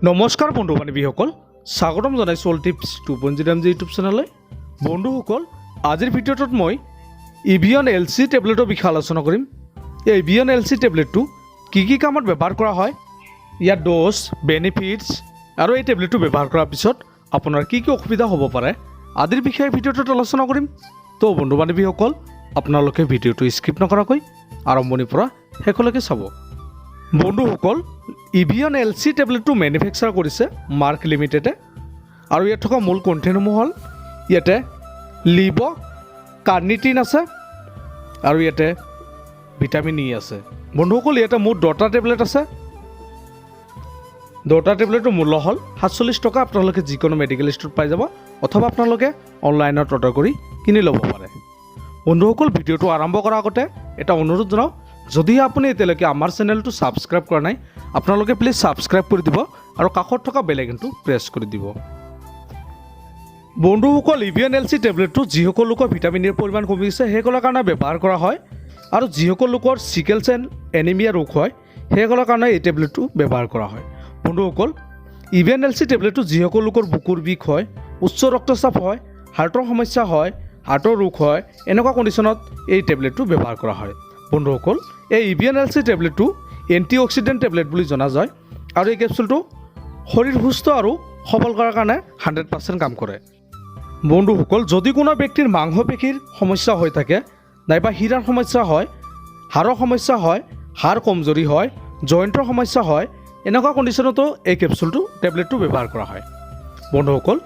নমস্কাৰ বন্ধু বান্ধৱীসকল, স্বাগতম জনাইছোঁ অল টিপছ 2.0 ইউটিউব চেনেললৈ। বন্ধুসকল, আজিৰ ভিডিঅ'টোত মই Evion LC টেবলেটৰ বিষয়ে আলোচনা কৰিম। এই Evion LC টেবলেটটো কি কামত ব্যৱহাৰ কৰা হয়, ইয়াৰ ড'জ, বেনিফিটছ আৰু এই টেবলেটটো ব্যৱহাৰ কৰাৰ পিছত আপোনাৰ কি অসুবিধা হ'ব পাৰে আদিৰ বিষয়ে ভিডিঅ'টোত আলোচনা কৰিম। তো বন্ধু বান্ধৱীসকল, আপোনালোকে ভিডিঅ'টো স্কিপ নকৰাকৈ আৰম্ভণিৰ পৰা শেষলৈকে চাব। বন্ধুসকল, Evion LC টেবলেটটো মেনুফেকচাৰ কৰিছে মাৰ্ক লিমিটেডে আৰু ইয়াত থকা মূল কণ্টেণ্টসমূহ হ'ল ইয়াতে লিভ কাৰ্নিটিন আছে আৰু ইয়াতে ভিটামিন ই আছে। বন্ধুসকল, ইয়াতে মোৰ 10টা টেবলেট আছে। 10টা টেবলেটৰ মূল্য হ'ল 47 টকা। আপোনালোকে যিকোনো মেডিকেল ষ্ট'ৰত পাই যাব অথবা আপোনালোকে অনলাইনত অৰ্ডাৰ কৰি কিনি ল'ব পাৰে। বন্ধুসকল, ভিডিঅ'টো আৰম্ভ কৰাৰ আগতে এটা অনুৰোধ জনাওঁ, যদিহে আপুনি এতিয়ালৈকে আমাৰ চেনেলটো ছাবস্ক্ৰাইব কৰা নাই, আপোনালোকে প্লিজ ছাবস্ক্ৰাইব কৰি দিব আৰু কাষত থকা বেল আইকনটো প্ৰেছ কৰি দিব। বন্ধুসকল, Evion LC টেবলেটটো যিসকল লোকৰ ভিটামিন ইৰ পৰিমাণ কমিছে সেইসকলৰ কাৰণে ব্যৱহাৰ কৰা হয় আৰু যিসকল লোকৰ চিকেলছ এণ্ড এনিমিয়া ৰোগ হয় সেইসকলৰ কাৰণে এই টেবলেটটো ব্যৱহাৰ কৰা হয়। বন্ধুসকল, Evion LC টেবলেটটো যিসকল লোকৰ বুকুৰ বিষ হয়, উচ্চ ৰক্তচাপ হয়, হাৰ্টৰ সমস্যা হয়, হাৰ্টৰ ৰোগ হয়, এনেকুৱা কণ্ডিশ্যনত এই টেবলেটটো ব্যৱহাৰ কৰা হয়। বন্ধুসকল, এই Evion LC টেবলেটটো এণ্টি অক্সিডেণ্ট টেবলেট বুলি জনা যায় আৰু এই কেপচুলটো শৰীৰ সুস্থ আৰু সবল কৰাৰ কাৰণে 100% কাম কৰে। বন্ধুসকল, যদি কোনো ব্যক্তিৰ মাংসপেশীৰ সমস্যা হৈ থাকে, নাইবা হীৰাৰ সমস্যা হয়, হাড়ৰ সমস্যা হয়, হাড় কমজোৰি হয়, জইণ্টৰ সমস্যা হয়, এনেকুৱা কণ্ডিশ্যনতো এই কেপচুলটো টেবলেটটো ব্যৱহাৰ কৰা হয়। বন্ধুসকল,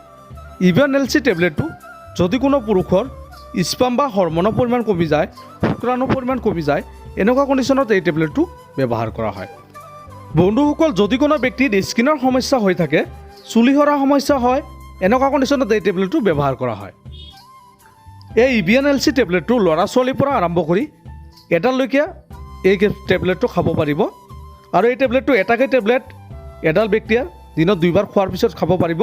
Evion LC টেবলেটটো যদি কোনো পুৰুষৰ স্পাম বা হৰমনৰ পৰিমাণ কমি যায়, শুক্ৰাণুৰ পৰিমাণ কমি যায়, এনেকুৱা কণ্ডিশ্যনত এই টেবলেটটো ব্যৱহাৰ কৰা হয়। বন্ধুসকল, যদি কোনো ব্যক্তিৰ স্কিনৰ সমস্যা হৈ থাকে, চুলি সৰা সমস্যা হয়, এনেকুৱা কণ্ডিশ্যনত এই টেবলেটটো ব্যৱহাৰ কৰা হয়। এই Evion LC টেবলেটটো ল'ৰা ছোৱালীৰ পৰা আৰম্ভ কৰি এডাললৈকে এই টেবলেটটো খাব পাৰিব আৰু এই টেবলেটটো এটাকৈ টেবলেট এডাল ব্যক্তিয়ে দিনত 2বাৰ খোৱাৰ পিছত খাব পাৰিব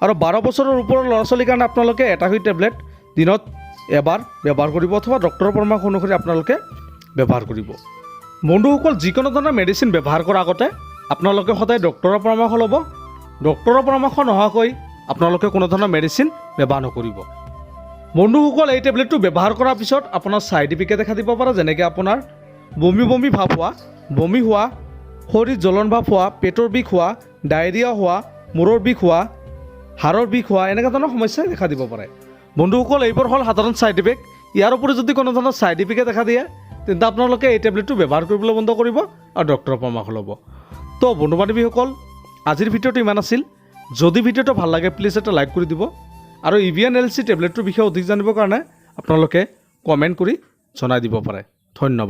আৰু 12 বছৰৰ ওপৰৰ ল'ৰা ছোৱালীৰ কাৰণে আপোনালোকে এটাকৈ টেবলেট দিনত এবাৰ ব্যৱহাৰ কৰিব অথবা ডক্টৰৰ পৰামৰ্শ অনুসৰি আপোনালোকে ব্যৱহাৰ কৰিব। বন্ধুসকল, যিকোনো ধৰণৰ মেডিচিন ব্যৱহাৰ কৰাৰ আগতে আপোনালোকে সদায় ডক্টৰৰ পৰামৰ্শ ল'ব। ডক্টৰৰ পৰামৰ্শ নোহোৱাকৈ আপোনালোকে কোনো ধৰণৰ মেডিচিন ব্যৱহাৰ নকৰিব। বন্ধুসকল, এই টেবলেটটো ব্যৱহাৰ কৰাৰ পিছত আপোনাৰ ছাইড ইফেক্টে দেখা দিব পাৰে, যেনেকৈ আপোনাৰ বমি ভাৱ হোৱা, বমি হোৱা, শৰীৰত জ্বলন ভাৱ হোৱা, পেটৰ বিষ হোৱা, ডায়েৰিয়া হোৱা, মূৰৰ বিষ হোৱা, হাড়ৰ বিষ হোৱা, এনেকুৱা ধৰণৰ সমস্যাই দেখা দিব পাৰে। বন্ধুসকল, এইবোৰ হ'ল সাধাৰণ ছাইড ইফেক্ট। ইয়াৰ উপৰি যদি কোনো ধৰণৰ ছাইড ইফেক্টে দেখা দিয়ে তেন্তে আপোনালোকে এই টেবলেটটো ব্যৱহাৰ কৰিবলৈ বন্ধ কৰিব আৰু ডক্টৰৰ পৰামৰ্শ ল'ব। তো বন্ধু বান্ধৱীসকল, আজিৰ ভিডিঅ'টো ইমান আছিল। যদি ভিডিঅ'টো ভাল লাগে প্লিজ এটা লাইক কৰি দিব আৰু Evion LC টেবলেটটোৰ বিষয়ে অধিক জানিবৰ কাৰণে আপোনালোকে কমেণ্ট কৰি জনাই দিব পাৰে। ধন্যবাদ।